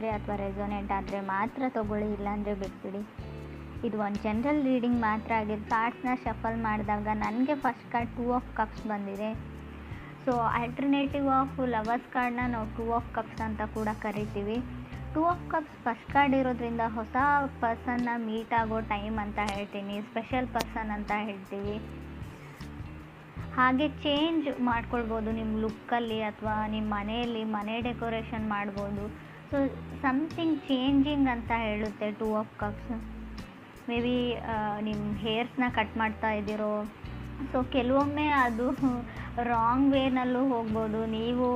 ಆದರೆ ಅಥವಾ ರೆಸೊನೇಟ್ ಆದರೆ ಮಾತ್ರ ತೊಗೊಳ್ಳಿ, ಇಲ್ಲಾಂದರೆ ಬಿಟ್ಬಿಡಿ. ಇದು ಒಂದು ಜನರಲ್ ರೀಡಿಂಗ್ ಮಾತ್ರ ಆಗಿದೆ. ಕಾರ್ಡ್ಸ್ನ ಶಫಲ್ ಮಾಡಿದಾಗ ನನಗೆ ಫಸ್ಟ್ ಕಾರ್ಡ್ 2 ಆಫ್ ಕಪ್ಸ್ ಬಂದಿದೆ. ಸೊ ಆಲ್ಟರ್ನೇಟಿವ್ ಆಫ್ ಲವರ್ಸ್ ಕಾರ್ಡ್ನ ನಾವು 2 ಆಫ್ ಕಪ್ಸ್ ಅಂತ ಕೂಡ ಕರಿತೀವಿ. 2 ಆಫ್ ಕಪ್ಸ್ ಫಸ್ಟ್ ಕಾರ್ಡ್ ಇರೋದ್ರಿಂದ ಹೊಸ ಪರ್ಸನ್ನ ಮೀಟ್ ಆಗೋ ಟೈಮ್ ಅಂತ ಹೇಳ್ತೀನಿ, ಸ್ಪೆಷಲ್ ಪರ್ಸನ್ ಅಂತ ಹೇಳ್ತೀವಿ. ಹಾಗೆ ಚೇಂಜ್ ಮಾಡ್ಕೊಳ್ಬೋದು ನಿಮ್ಮ ಲುಕ್ಕಲ್ಲಿ ಅಥವಾ ನಿಮ್ಮ ಮನೆಯಲ್ಲಿ ಮನೆ ಡೆಕೋರೇಷನ್ ಮಾಡ್ಬೋದು. ಸೊ ಸಮಥಿಂಗ್ ಚೇಂಜಿಂಗ್ ಅಂತ ಹೇಳುತ್ತೆ 2 ಆಫ್ ಕಪ್ಸ್. ಮೇ ಬಿ ನಿಮ್ಮ ಹೇರ್ಸ್ನ ಕಟ್ ಮಾಡ್ತಾ ಇದ್ದೀರೋ, ಸೊ ಕೆಲವೊಮ್ಮೆ ಅದು ರಾಂಗ್ ವೇನಲ್ಲೂ ಹೋಗ್ಬೋದು. ನೀವು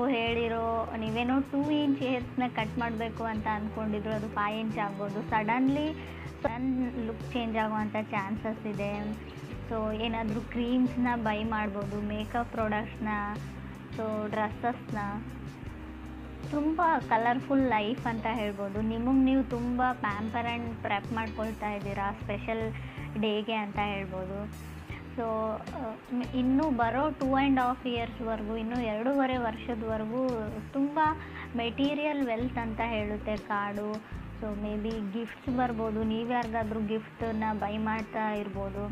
ನೀವೇನೋ 2 ಇಂಚ್ ಹೇರ್ಸ್ನ ಕಟ್ ಮಾಡಬೇಕು ಅಂತ ಅಂದ್ಕೊಂಡಿದ್ರು, ಅದು 5 ಇಂಚ್ ಆಗ್ಬೋದು. ಸಡನ್ಲಿ ಲುಕ್ ಚೇಂಜ್ ಆಗುವಂಥ ಚಾನ್ಸಸ್ ಇದೆ. ಸೊ ಏನಾದರೂ ಕ್ರೀಮ್ಸ್ನ ಬೈ ಮಾಡ್ಬೋದು, ಮೇಕಪ್ ಪ್ರಾಡಕ್ಟ್ಸ್ನ, ಸೊ ಡ್ರೆಸ್ಸಸ್ನ. ತುಂಬ ಕಲರ್ಫುಲ್ ಲೈಫ್ ಅಂತ ಹೇಳ್ಬೋದು. ನಿಮಗೆ ನೀವು ತುಂಬ ಪ್ಯಾಂಪರ್ ಆ್ಯಂಡ್ ಪ್ರೆಪ್ ಮಾಡ್ಕೊಳ್ತಾ ಇದ್ದೀರಾ ಸ್ಪೆಷಲ್ ಡೇಗೆ ಅಂತ ಹೇಳ್ಬೋದು. ಸೊ ಇನ್ನೂ ಬರೋ 2.5 ಇಯರ್ಸ್ವರೆಗೂ, ಇನ್ನೂ 2.5 ವರ್ಷದವರೆಗೂ ತುಂಬ ಮೆಟೀರಿಯಲ್ ವೆಲ್ತ್ ಅಂತ ಹೇಳುತ್ತೆ card. So may be gifts ಬರ್ಬೋದು, ನೀವು ಯಾರಿಗಾದ್ರೂ ಗಿಫ್ಟನ್ನ ಬೈ ಮಾಡ್ತಾ ಇರ್ಬೋದು.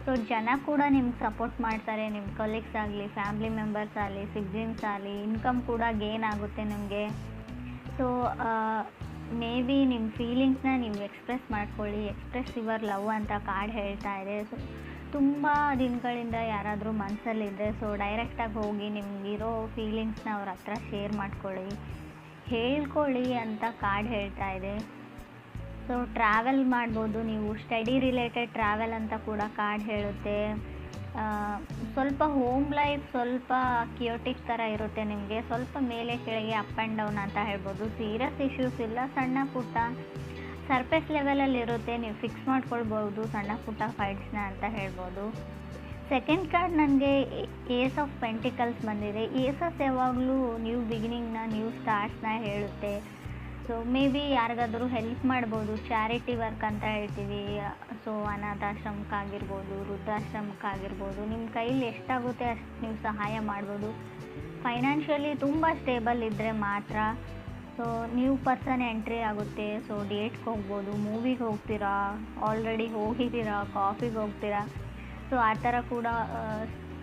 ಸೊ ಜನ ಕೂಡ ನಿಮ್ಗೆ ಸಪೋರ್ಟ್ ಮಾಡ್ತಾರೆ, ನಿಮ್ಮ ಕಲೀಗ್ಸ್ ಆಗಲಿ, ಫ್ಯಾಮ್ಲಿ ಮೆಂಬರ್ಸ್ ಆಗಲಿ, ಸಿಬ್ಲಿಂಗ್ಸ್ ಆಗಲಿ. ಇನ್ಕಮ್ ಕೂಡ ಗೇನ್ ಆಗುತ್ತೆ ನಿಮಗೆ. ಸೊ ಮೇ ಬಿ ನಿಮ್ಮ ಫೀಲಿಂಗ್ಸ್ನ ನೀವು ಎಕ್ಸ್ಪ್ರೆಸ್ ಮಾಡ್ಕೊಳ್ಳಿ. ಎಕ್ಸ್ಪ್ರೆಸ್ ಯುವರ್ ಲವ್ ಅಂತ ಕಾರ್ಡ್ ಹೇಳ್ತಾ ಇದೆ. ಸೊ ತುಂಬ ದಿನಗಳಿಂದ ಯಾರಾದರೂ ಮನಸ್ಸಲ್ಲಿದ್ದರೆ ಸೊ ಡೈರೆಕ್ಟಾಗಿ ಹೋಗಿ ನಿಮಗಿರೋ ಫೀಲಿಂಗ್ಸ್ನ ಅವ್ರ ಹತ್ರ ಶೇರ್ ಹೇಳ್ಕೊಳ್ಳಿ ಅಂತ ಕಾರ್ಡ್ ಹೇಳ್ತಾ ಇದೆ. ಸೊ ಟ್ರಾವೆಲ್ ಮಾಡ್ಬೋದು ನೀವು, ಸ್ಟಡಿ ರಿಲೇಟೆಡ್ ಟ್ರಾವೆಲ್ ಅಂತ ಕೂಡ ಕಾರ್ಡ್ ಹೇಳುತ್ತೆ. ಸ್ವಲ್ಪ ಹೋಮ್ ಲೈಫ್ ಸ್ವಲ್ಪ ಕಿಯೋಟಿಕ್ ಥರ ಇರುತ್ತೆ ನಿಮಗೆ, ಸ್ವಲ್ಪ ಮೇಲೆ ಕೆಳಗೆ ಅಪ್ ಆ್ಯಂಡ್ ಡೌನ್ ಅಂತ ಹೇಳ್ಬೋದು. ಸೀರಿಯಸ್ ಇಶ್ಯೂಸ್ ಇಲ್ಲ, ಸಣ್ಣ ಪುಟ್ಟ ಸರ್ಫೇಸ್ ಲೆವೆಲಲ್ಲಿ ಇರುತ್ತೆ, ನೀವು ಫಿಕ್ಸ್ ಮಾಡ್ಕೊಳ್ಬೋದು ಸಣ್ಣ ಪುಟ್ಟ ಫೈಟ್ಸ್ನ ಅಂತ ಹೇಳ್ಬೋದು. ಸೆಕೆಂಡ್ ಕಾರ್ಡ್ ನನಗೆ ಏಸ್ ಆಫ್ ಪೆಂಟಿಕಲ್ಸ್ ಬಂದಿದೆ. ಏಸಸ್ ಯಾವಾಗಲೂ ನ್ಯೂ ಬಿಗಿನಿಂಗ್ನ, ನ್ಯೂ ಸ್ಟಾರ್ಟ್ಸ್ನ ಹೇಳುತ್ತೆ. ಸೊ ಮೇ ಬಿ ಯಾರಿಗಾದರೂ ಹೆಲ್ಪ್ ಮಾಡ್ಬೋದು, ಚಾರಿಟಿ ವರ್ಕ್ ಅಂತ ಹೇಳ್ತೀವಿ. ಸೊ ಅನಾಥಾಶ್ರಮಕ್ಕಾಗಿರ್ಬೋದು, ವೃದ್ಧಾಶ್ರಮಕ್ಕಾಗಿರ್ಬೋದು, ನಿಮ್ಮ ಕೈಲಿ ಎಷ್ಟಾಗುತ್ತೆ ಅಷ್ಟು ನೀವು ಸಹಾಯ ಮಾಡ್ಬೋದು. ಫೈನಾನ್ಷಿಯಲಿ ತುಂಬ ಸ್ಟೇಬಲ್ ಇದ್ದರೆ ಮಾತ್ರ. ಸೊ ನ್ಯೂ ಪರ್ಸನ್ ಎಂಟ್ರಿ ಆಗುತ್ತೆ. ಸೊ ಡೇಟ್ಗೆ ಹೋಗ್ಬೋದು, ಮೂವಿಗೆ ಹೋಗ್ತೀರಾ, ಆಲ್ರೆಡಿ ಹೋಗಿದ್ದೀರಾ, ಕಾಫಿಗೆ ಹೋಗ್ತೀರಾ. ಸೊ ಆ ಥರ ಕೂಡ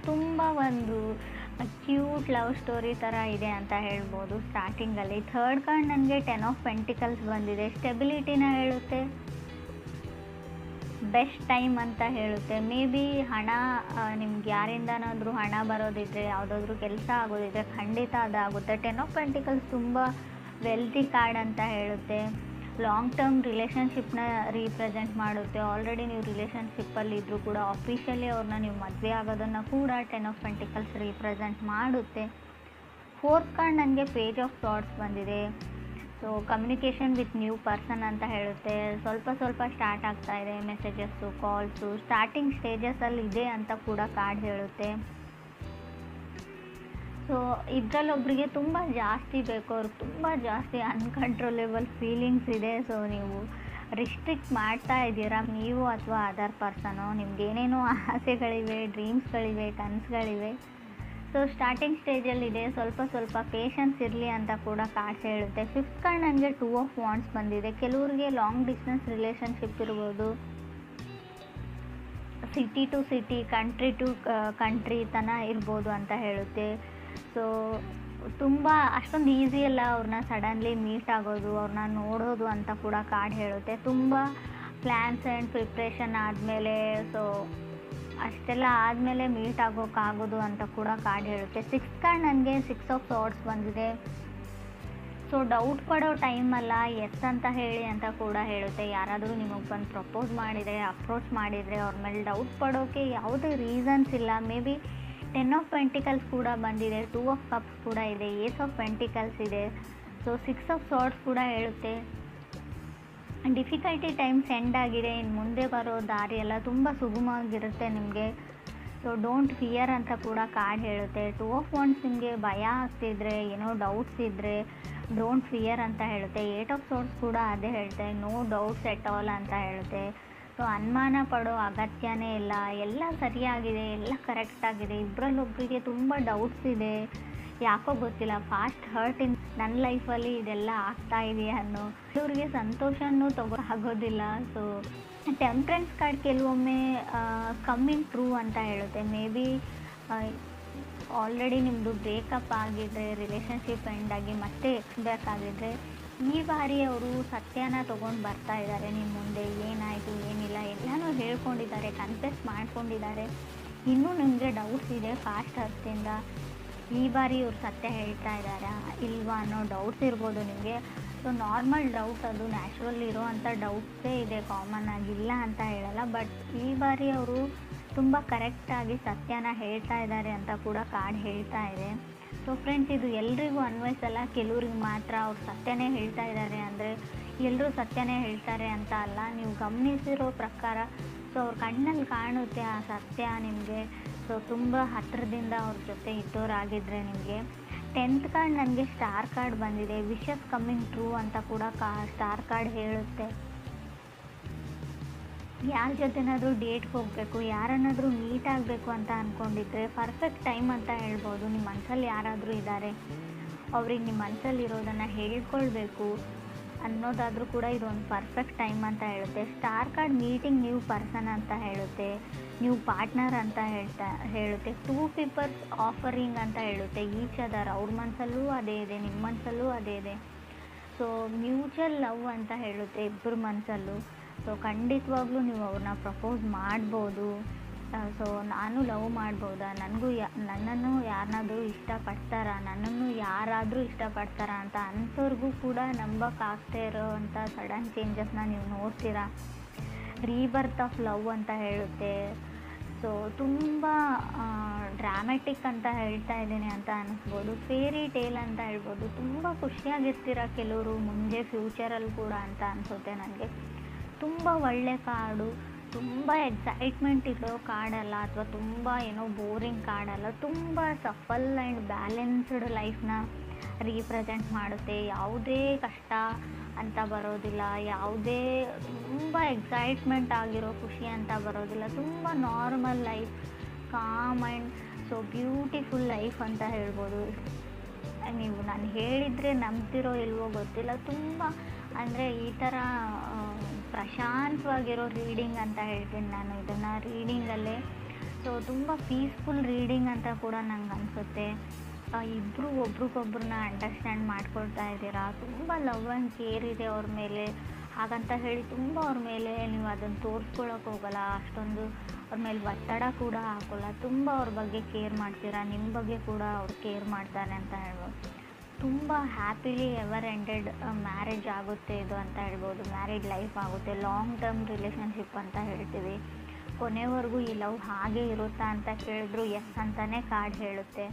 ತುಂಬ ಒಂದು ಕ್ಯೂಟ್ ಲವ್ ಸ್ಟೋರಿ ಥರ ಇದೆ ಅಂತ ಹೇಳ್ಬೋದು ಸ್ಟಾರ್ಟಿಂಗಲ್ಲಿ. ಥರ್ಡ್ ಕಾರ್ಡ್ ನನಗೆ 10 ಆಫ್ ಪೆಂಟಿಕಲ್ಸ್ ಬಂದಿದೆ. ಸ್ಟೆಬಿಲಿಟಿನ ಹೇಳುತ್ತೆ, ಬೆಸ್ಟ್ ಟೈಮ್ ಅಂತ ಹೇಳುತ್ತೆ. ಮೇ ಬಿ ಹಣ, ನಿಮ್ಗೆ ಯಾರಿಂದನಾದರೂ ಹಣ ಬರೋದಿದ್ರೆ, ಯಾವುದಾದ್ರೂ ಕೆಲಸ ಆಗೋದಿದ್ರೆ ಖಂಡಿತ ಅದಾಗುತ್ತೆ. 10 ಆಫ್ ಪೆಂಟಿಕಲ್ಸ್ ತುಂಬ ವೆಲ್ತಿ ಕಾರ್ಡ್ ಅಂತ ಹೇಳುತ್ತೆ. ಲಾಂಗ್ ಟರ್ಮ್ ರಿಲೇಷನ್ಶಿಪ್ನ ರೀಪ್ರೆಸೆಂಟ್ ಮಾಡುತ್ತೆ. ಆಲ್ರೆಡಿ ನೀವು ರಿಲೇಷನ್ಶಿಪ್ಪಲ್ಲಿ ಇದ್ದರೂ ಕೂಡ ಆಫಿಷಿಯಲಿ ಅವ್ರನ್ನ ನೀವು ಮದುವೆ ಆಗೋದನ್ನು ಕೂಡ 10 ಆಫ್ ಪೆಂಟಿಕಲ್ಸ್ ರೀಪ್ರೆಸೆಂಟ್ ಮಾಡುತ್ತೆ. ಫೋರ್ತ್ ಕಾರ್ಡ್ ನನಗೆ ಪೇಜ್ ಆಫ್ ಥಾಟ್ಸ್ ಬಂದಿದೆ. So communication with new person ಅಂತ ಹೇಳುತ್ತೆ. ಸ್ವಲ್ಪ ಸ್ಟಾರ್ಟ್ ಆಗ್ತಾ ಇದೆ, ಮೆಸೇಜಸ್ಸು, ಕಾಲ್ಸು ಸ್ಟಾರ್ಟಿಂಗ್ ಸ್ಟೇಜಸಲ್ಲಿ ಇದೆ ಅಂತ ಕೂಡ ಕಾರ್ಡ್ ಹೇಳುತ್ತೆ. ಸೊ ಇದರಲ್ಲೊಬ್ಬರಿಗೆ ತುಂಬ ಜಾಸ್ತಿ ಬೇಕು, ಅವ್ರಿಗೆ ತುಂಬ ಜಾಸ್ತಿ ಅನ್ಕಂಟ್ರೋಲೇಬಲ್ ಫೀಲಿಂಗ್ಸ್ ಇದೆ. ಸೊ ನೀವು ರಿಸ್ಟ್ರಿಕ್ಟ್ ಮಾಡ್ತಾ ಇದ್ದೀರಾ, ನೀವು ಅಥವಾ ಅದರ್ ಪರ್ಸನು. ನಿಮ್ಗೆ ಏನೇನೋ ಆಸೆಗಳಿವೆ, ಡ್ರೀಮ್ಸ್ಗಳಿವೆ, ಕನಸುಗಳಿವೆ. ಸೊ ಸ್ಟಾರ್ಟಿಂಗ್ ಸ್ಟೇಜಲ್ಲಿದೆ, ಸ್ವಲ್ಪ ಪೇಷನ್ಸ್ ಇರಲಿ ಅಂತ ಕೂಡ ಕಾರ್ಡ್ಸ್ ಹೇಳುತ್ತೆ. ಫಿಫ್ತ್ ಕಾರ್ಡ್ ನನಗೆ 2 ಆಫ್ ವಾಂಡ್ಸ್ ಬಂದಿದೆ. ಕೆಲವರಿಗೆ ಲಾಂಗ್ ಡಿಸ್ಟೆನ್ಸ್ ರಿಲೇಷನ್ಶಿಪ್ ಇರ್ಬೋದು, city to city, country to country ತನ ಇರ್ಬೋದು ಅಂತ ಹೇಳುತ್ತೆ. ಸೊ ತುಂಬ ಅಷ್ಟೊಂದು ಈಸಿ ಅಲ್ಲ ಅವ್ರನ್ನ ಸಡನ್ಲಿ ಮೀಟ್ ಆಗೋದು, ಅವ್ರನ್ನ ನೋಡೋದು ಅಂತ ಕೂಡ ಕಾರ್ಡ್ ಹೇಳುತ್ತೆ. ತುಂಬ ಪ್ಲ್ಯಾನ್ಸ್ ಆ್ಯಂಡ್ ಪ್ರಿಪ್ರೇಷನ್ ಆದಮೇಲೆ, ಸೊ ಅಷ್ಟೆಲ್ಲ ಆದಮೇಲೆ ಮೀಟ್ ಆಗೋಕ್ಕಾಗೋದು ಅಂತ ಕೂಡ ಕಾರ್ಡ್ ಹೇಳುತ್ತೆ. ಸಿಕ್ಸ್ತ್ ಕಾರ್ಡ್ ನನಗೆ 6 ಆಫ್ ಸಾರ್ಡ್ಸ್ ಬಂದಿದೆ. ಸೊ ಡೌಟ್ ಪಡೋ ಟೈಮಲ್ಲ, ಎಸ್ ಅಂತ ಹೇಳಿ ಅಂತ ಕೂಡ ಹೇಳುತ್ತೆ. ಯಾರಾದರೂ ನಿಮಗೆ ಬಂದು ಪ್ರಪೋಸ್ ಮಾಡಿದರೆ, ಅಪ್ರೋಚ್ ಮಾಡಿದರೆ, ಅವ್ರ ಮೇಲೆ ಡೌಟ್ ಪಡೋಕ್ಕೆ ಯಾವುದೇ ರೀಸನ್ಸ್ ಇಲ್ಲ. ಮೇ ಬಿ 10 ಆಫ್ ಪೆಂಟಿಕಲ್ಸ್ ಕೂಡ ಬಂದಿದೆ, 2 ಆಫ್ ಕಪ್ಸ್ ಕೂಡ ಇದೆ, ಏಸ್ ಆಫ್ ಪೆಂಟಿಕಲ್ಸ್ ಇದೆ. ಸೊ 6 ಆಫ್ ಸಾರ್ಡ್ಸ್ ಕೂಡ ಹೇಳುತ್ತೆ ಡಿಫಿಕಲ್ಟಿ ಟೈಮ್ಸ್ ಎಂಡ್ ಆಗಿದೆ, ಇನ್ನು ಮುಂದೆ ಬರೋ ದಾರಿ ಎಲ್ಲ ತುಂಬ ಸುಗಮವಾಗಿರುತ್ತೆ ನಿಮಗೆ. ಸೊ ಡೋಂಟ್ ಫಿಯರ್ ಅಂತ ಕೂಡ ಕಾರ್ಡ್ ಹೇಳುತ್ತೆ. 2 ಆಫ್ ವಾಂಡ್ಸ್ ನಿಮಗೆ ಭಯ ಆಗ್ತಿದ್ರೆ, ಏನೋ ಡೌಟ್ಸ್ ಇದ್ದರೆ ಡೋಂಟ್ ಫಿಯರ್ ಅಂತ ಹೇಳುತ್ತೆ. 8 ಆಫ್ ಸಾರ್ಡ್ಸ್ ಕೂಡ ಅದೇ ಹೇಳ್ತೆ, ನೋ ಡೌಟ್ಸ್ ಎಟ್ ಆಲ್ ಅಂತ ಹೇಳುತ್ತೆ. ಸೊ ಅನುಮಾನ ಪಡೋ ಅಗತ್ಯನೇ ಇಲ್ಲ, ಎಲ್ಲ ಸರಿಯಾಗಿದೆ, ಎಲ್ಲ ಕರೆಕ್ಟಾಗಿದೆ. ಇಬ್ಬರಲ್ಲೊಬ್ಬರಿಗೆ ತುಂಬ ಡೌಟ್ಸ್ ಇದೆ, ಯಾಕೋ ಗೊತ್ತಿಲ್ಲ ಫಾಸ್ಟ್ ಹರ್ಟ್ ನನ್ನ ಲೈಫಲ್ಲಿ ಇದೆಲ್ಲ ಆಗ್ತಾ ಇದೆಯಾ ಅನ್ನೋ ಇವ್ರಿಗೆ ಸಂತೋಷನೂ ಆಗೋದಿಲ್ಲ. ಸೊ ಟೆಂಪ್ರೆನ್ಸ್ ಕಾರ್ಡ್ ಕೆಲವೊಮ್ಮೆ ಕಮ್ಮಿಂಗ್ ಟ್ರೂ ಅಂತ ಹೇಳುತ್ತೆ. ಮೇ ಬಿ ಆಲ್ರೆಡಿ ನಿಮ್ಮದು ಬ್ರೇಕಪ್ ಆಗಿದ್ರೆ, ರಿಲೇಷನ್ಶಿಪ್ ಎಂಡ್ ಆಗಿ ಮತ್ತೆ ಬ್ಯಾಕ್ ಆಗಿದ್ರೆ, ಈ ಬಾರಿ ಅವರು ಸತ್ಯನ ತೊಗೊಂಡು ಬರ್ತಾ ಇದ್ದಾರೆ ನಿಮ್ಮ ಮುಂದೆ. ಏನಾಯಿತು ಏನಿಲ್ಲ ಎಲ್ಲನೂ ಹೇಳ್ಕೊಂಡಿದ್ದಾರೆ, ಕನ್ಫೆಸ್ ಮಾಡ್ಕೊಂಡಿದ್ದಾರೆ. ಇನ್ನೂ ನಿಮಗೆ ಡೌಟ್ಸ್ ಇದೆ ಫಾಸ್ಟ್ ಹರ್ಟಿಂದ ಈ ಬಾರಿ ಇವ್ರು ಸತ್ಯ ಹೇಳ್ತಾ ಇದ್ದಾರಾ ಇಲ್ವಾ ಅನ್ನೋ ಡೌಟ್ಸ್ ಇರ್ಬೋದು ನಿಮಗೆ. ಸೊ ನಾರ್ಮಲ್ ಡೌಟ್, ಅದು ನ್ಯಾಚುರಲ್ ಇರೋ ಅಂಥ ಡೌಟ್ಸೇ ಇದೆ, ಕಾಮನ್ ಆಗಿಲ್ಲ ಅಂತ ಹೇಳಲ್ಲ. ಬಟ್ ಈ ಬಾರಿ ಅವರು ತುಂಬ ಕರೆಕ್ಟಾಗಿ ಸತ್ಯನ ಹೇಳ್ತಾ ಇದ್ದಾರೆ ಅಂತ ಕೂಡ ಕಾರ್ಡ್ ಹೇಳ್ತಾ ಇದೆ. ಸೊ ಫ್ರೆಂಡ್ಸ್, ಇದು ಎಲ್ರಿಗೂ ಅನ್ವಯಿಸಲ್ಲ, ಕೆಲವ್ರಿಗೆ ಮಾತ್ರ. ಅವ್ರು ಸತ್ಯನೇ ಹೇಳ್ತಾ ಇದ್ದಾರೆ ಅಂದರೆ ಎಲ್ಲರೂ ಸತ್ಯನೇ ಹೇಳ್ತಾರೆ ಅಂತ ಅಲ್ಲ. ನೀವು ಗಮನಿಸಿರೋ ಪ್ರಕಾರ ಸೊ ಅವ್ರ ಕಣ್ಣಲ್ಲಿ ಕಾಣುತ್ತೆ ಆ ಸತ್ಯ ನಿಮಗೆ. ಸೊ ತುಂಬ ಹತ್ತಿರದಿಂದ ಅವ್ರ ಜೊತೆ ಇದ್ದವರಾಗಿದ್ದರೆ ನಿಮಗೆ. 10th ಕಾರ್ಡ್ ನನಗೆ ಸ್ಟಾರ್ ಕಾರ್ಡ್ ಬಂದಿದೆ. ವಿಶಸ್ ಕಮ್ಮಿಂಗ್ ಟ್ರೂ ಅಂತ ಕೂಡ ಸ್ಟಾರ್ ಕಾರ್ಡ್ ಹೇಳುತ್ತೆ. ಯಾರ ಜೊತೆನಾದರೂ ಡೇಟ್ಗೆ ಹೋಗಬೇಕು, ಯಾರನ್ನಾದರೂ ಮೀಟ್ ಆಗಬೇಕು ಅಂತ ಅಂದ್ಕೊಂಡಿದ್ರೆ ಪರ್ಫೆಕ್ಟ್ ಟೈಮ್ ಅಂತ ಹೇಳ್ಬೋದು. ನಿಮ್ಮ ಮನಸ್ಸಲ್ಲಿ ಯಾರಾದರೂ ಇದ್ದಾರೆ, ಅವ್ರಿಗೆ ನಿಮ್ಮ ಮನಸ್ಸಲ್ಲಿ ಇರೋದನ್ನು ಹೇಳ್ಕೊಳ್ಬೇಕು ಅನ್ನೋದಾದರೂ ಕೂಡ ಇದೊಂದು ಪರ್ಫೆಕ್ಟ್ ಟೈಮ್ ಅಂತ ಹೇಳುತ್ತೆ. Star card meeting new person ಅಂತ ಹೇಳುತ್ತೆ, ನ್ಯೂ ಪಾರ್ಟ್ನರ್ ಅಂತ ಹೇಳುತ್ತೆ. 2 ಪೀಪಲ್ಸ್ ಆಫರಿಂಗ್ ಅಂತ ಹೇಳುತ್ತೆ ಈಚ್ ಅದರ್. ಅವ್ರ ಮನಸ್ಸಲ್ಲೂ ಅದೇ ಇದೆ, ನಿಮ್ಮ ಮನಸ್ಸಲ್ಲೂ ಅದೇ ಇದೆ. ಸೊ ಮ್ಯೂಚುವಲ್ ಲವ್ ಅಂತ ಹೇಳುತ್ತೆ ಇಬ್ಬರ ಮನಸ್ಸಲ್ಲೂ. ಸೊ ಖಂಡಿತವಾಗ್ಲೂ ನೀವು ಅವ್ರನ್ನ ಪ್ರಪೋಸ್ ಮಾಡ್ಬೋದು. ಸೊ ನಾನು ಲವ್ ಮಾಡ್ಬೋದಾ, ನನ್ನನ್ನು ಯಾರನ್ನಾದರೂ ಇಷ್ಟಪಡ್ತಾರಾ, ನನ್ನನ್ನು ಯಾರಾದರೂ ಇಷ್ಟಪಡ್ತಾರಾ ಅಂತ ಅನ್ಸೋರ್ಗೂ ಕೂಡ ನಂಬಕ್ಕಾಗ್ತಾ ಇರೋವಂಥ ಸಡನ್ ಚೇಂಜಸ್ನ ನೀವು ನೋಡ್ತೀರಾ. ರೀಬರ್ತ್ ಆಫ್ ಲವ್ ಅಂತ ಹೇಳುತ್ತೆ. ಸೊ ತುಂಬ ಡ್ರಾಮ್ಯಾಟಿಕ್ ಅಂತ ಹೇಳ್ತಾ ಇದ್ದೀನಿ ಅಂತ ಅನ್ನಿಸ್ಬೋದು. ಫೇರಿ ಟೇಲ್ ಅಂತ ಹೇಳ್ಬೋದು. ತುಂಬ ಖುಷಿಯಾಗಿರ್ತೀರ ಕೆಲವರು ಮುಂದೆ ಫ್ಯೂಚರಲ್ಲಿ ಕೂಡ ಅಂತ ಅನಿಸುತ್ತೆ ನನಗೆ. ತುಂಬ ಒಳ್ಳೆ ಕಾರ್ಡು, ತುಂಬ ಎಕ್ಸೈಟ್ಮೆಂಟ್ ಇರೋ ಕಾರ್ಡಲ್ಲ, ಅಥವಾ ತುಂಬ ಏನೋ ಬೋರಿಂಗ್ ಕಾರ್ಡಲ್ಲ. ತುಂಬ ಸಫಲ್ ಆ್ಯಂಡ್ ಬ್ಯಾಲೆನ್ಸ್ಡ್ ಲೈಫ್ನ ರೀಪ್ರೆಸೆಂಟ್ ಮಾಡುತ್ತೆ. ಯಾವುದೇ ಕಷ್ಟ ಅಂತ ಬರೋದಿಲ್ಲ, ಯಾವುದೇ ತುಂಬ ಎಕ್ಸೈಟ್ಮೆಂಟ್ ಆಗಿರೋ ಖುಷಿ ಅಂತ ಬರೋದಿಲ್ಲ. ತುಂಬ normal life, com and so beautiful life ಅಂತ ಹೇಳ್ಬೋದು. ನೀವು ನಾನು ಹೇಳಿದರೆ ನಂಬ್ತಿರೋ ಇಲ್ವೋ ಗೊತ್ತಿಲ್ಲ, ತುಂಬ ಅಂದರೆ ಈ ಥರ ಪ್ರಶಾಂತವಾಗಿರೋ ರೀಡಿಂಗ್ ಅಂತ ಹೇಳ್ತೀನಿ ನಾನು ಇದನ್ನು ರೀಡಿಂಗಲ್ಲೇ. ಸೊ ತುಂಬ ಪೀಸ್ಫುಲ್ ರೀಡಿಂಗ್ ಅಂತ ಕೂಡ ನಂಗೆ ಅನಿಸುತ್ತೆ. ಇಬ್ಬರು ಒಬ್ರಿಗೊಬ್ರನ್ನ ಅಂಡರ್ಸ್ಟ್ಯಾಂಡ್ ಮಾಡ್ಕೊಳ್ತಾ ಇದ್ದೀರಾ, ತುಂಬ ಲವ್ ಆ್ಯಂಡ್ ಕೇರ್ ಇದೆ ಅವ್ರ ಮೇಲೆ. ಹಾಗಂತ ಹೇಳಿ ತುಂಬ ಅವ್ರ ಮೇಲೆ ನೀವು ಅದನ್ನು ತೋರಿಸ್ಕೊಳ್ಳೋಕೆ ಹೋಗಲ್ಲ, ಅಷ್ಟೊಂದು ಅವ್ರ ಮೇಲೆ ಒತ್ತಡ ಕೂಡ ಹಾಕೋಲ್ಲ. ತುಂಬ ಅವ್ರ ಬಗ್ಗೆ ಕೇರ್ ಮಾಡ್ತೀರಾ, ನಿಮ್ಮ ಬಗ್ಗೆ ಕೂಡ ಅವ್ರು ಕೇರ್ ಮಾಡ್ತಾರೆ ಅಂತ ಹೇಳ್ಬೋದು. ತುಂಬ ಹ್ಯಾಪಿಲಿ ಎವರ್ ಎಂಡೆಡ್ ಮ್ಯಾರೇಜ್ ಆಗುತ್ತೆ ಇದು ಅಂತ ಹೇಳ್ಬೋದು. ಮ್ಯಾರಿಡ್ ಲೈಫ್ ಆಗುತ್ತೆ, ಲಾಂಗ್ ಟರ್ಮ್ ರಿಲೇಷನ್ಶಿಪ್ ಅಂತ ಹೇಳ್ತೀವಿ. ಕೊನೆವರೆಗೂ ಈ ಲವ್ ಹಾಗೆ ಇರುತ್ತಾ ಅಂತ ಕೇಳಿದ್ರು ಎಸ್ ಅಂತಲೇ ಕಾರ್ಡ್ ಹೇಳುತ್ತೆ.